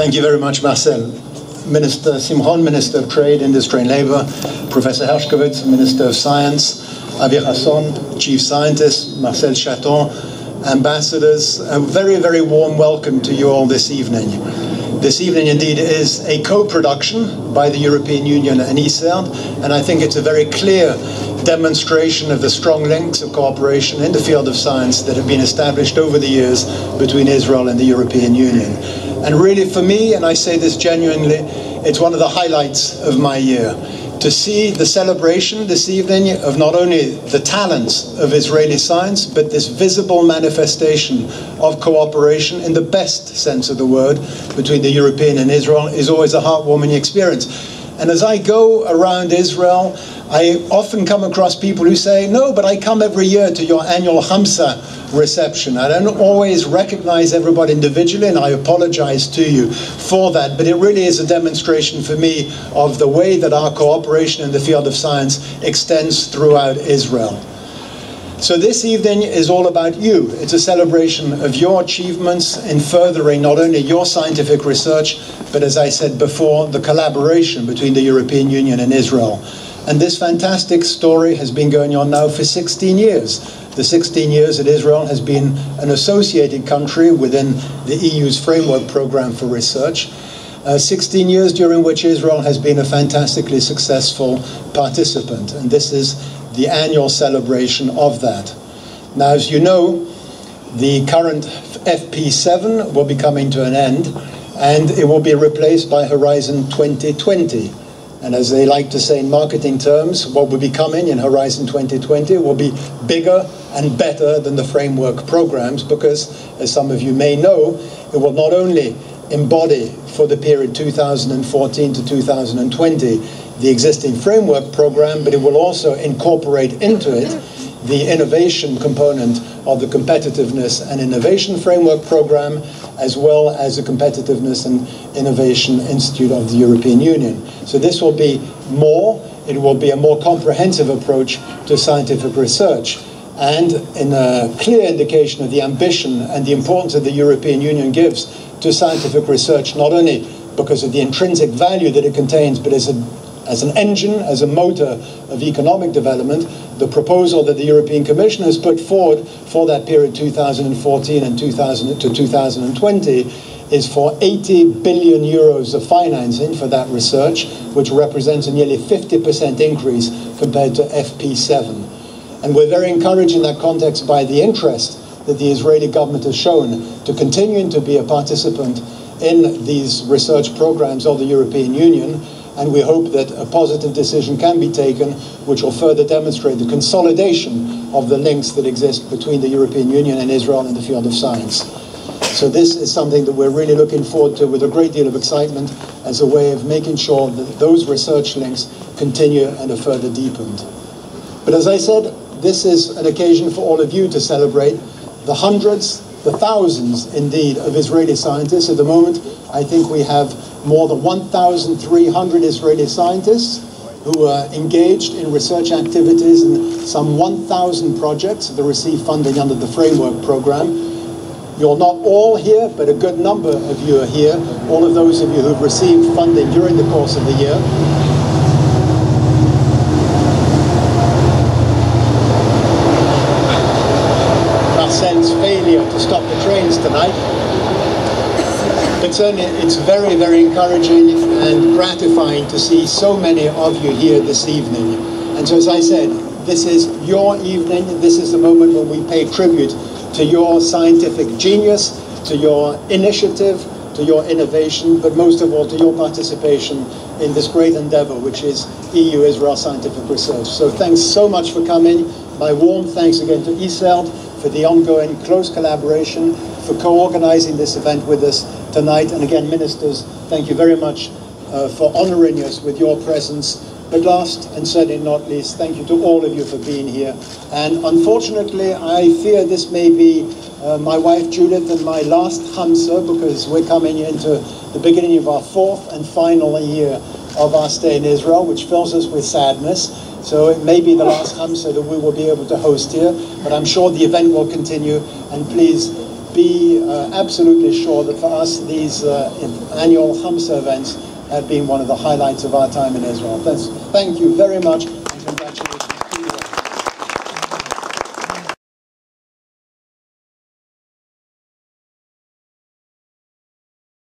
Thank you very much, Marcel. Minister Simchon, Minister of Trade, Industry and Labour, Professor Hershkowitz, Minister of Science, Avi Hasson, Chief Scientist, Marcel Sטאון, ambassadors, a very, very warm welcome to you all this evening. This evening indeed is a co-production by the European Union and ISERD, and I think it's a very clear demonstration of the strong links of cooperation in the field of science that have been established over the years between Israel and the European Union. And really for me, and I say this genuinely, it's one of the highlights of my year, to see the celebration this evening of not only the talents of Israeli science, but this visible manifestation of cooperation in the best sense of the word between the European and Israel is always a heartwarming experience. And as I go around Israel, I often come across people who say, no, but I come every year to your annual Hamsa reception. I don't always recognize everybody individually, and I apologize to you for that, but it really is a demonstration for me of the way that our cooperation in the field of science extends throughout Israel. So this evening is all about you. It's a celebration of your achievements in furthering not only your scientific research, but as I said before, the collaboration between the European Union and Israel. And this fantastic story has been going on now for 16 years. The 16 years that Israel has been an associated country within the EU's framework program for research. 16 years during which Israel has been a fantastically successful participant. And this is the annual celebration of that. Now, as you know, the current FP7 will be coming to an end, and it will be replaced by Horizon 2020. And as they like to say in marketing terms, what will be coming in Horizon 2020 will be bigger and better than the framework programs, because, as some of you may know, it will not only embody for the period 2014 to 2020 the existing framework program, but it will also incorporate into it the innovation component of the Competitiveness and Innovation Framework Program, as well as the Competitiveness and Innovation Institute of the European Union. So this will be more, it will be a more comprehensive approach to scientific research, and in a clear indication of the ambition and the importance that the European Union gives to scientific research, not only because of the intrinsic value that it contains, but as an engine, as a motor of economic development. The proposal that the European Commission has put forward for that period 2014 and 2020 is for 80 billion euros of financing for that research, which represents a nearly 50% increase compared to FP7. And we're very encouraged in that context by the interest that the Israeli government has shown to continuing to be a participant in these research programs of the European Union. And we hope that a positive decision can be taken, which will further demonstrate the consolidation of the links that exist between the European Union and Israel in the field of science. So this is something that we're really looking forward to with a great deal of excitement as a way of making sure that those research links continue and are further deepened. But as I said, this is an occasion for all of you to celebrate the hundreds, the thousands indeed of Israeli scientists. At the moment, I think we have more than 1,300 Israeli scientists who are engaged in research activities in some 1,000 projects that receive funding under the framework program. You're not all here, but a good number of you are here. All of those of you who've received funding during the course of the year. Marcel's failure to stop the trains tonight. But certainly it's very, very encouraging and gratifying to see so many of you here this evening. And so, as I said, this is your evening. This is the moment when we pay tribute to your scientific genius, to your initiative, to your innovation, but most of all to your participation in this great endeavor, which is EU-Israel scientific research. So thanks so much for coming. My warm thanks again to ISERD for the ongoing close collaboration, for co-organizing this event with us tonight. And again, ministers, thank you very much for honoring us with your presence. But last and certainly not least, thank you to all of you for being here. And unfortunately, I fear this may be my wife Judith and my last Hamsa, because we're coming into the beginning of our fourth and final year of our stay in Israel, which fills us with sadness. So it may be the last Hamsa that we will be able to host here, but I'm sure the event will continue. And please be absolutely sure that for us these annual Hamsa events have been one of the highlights of our time in Israel. Thank you very much.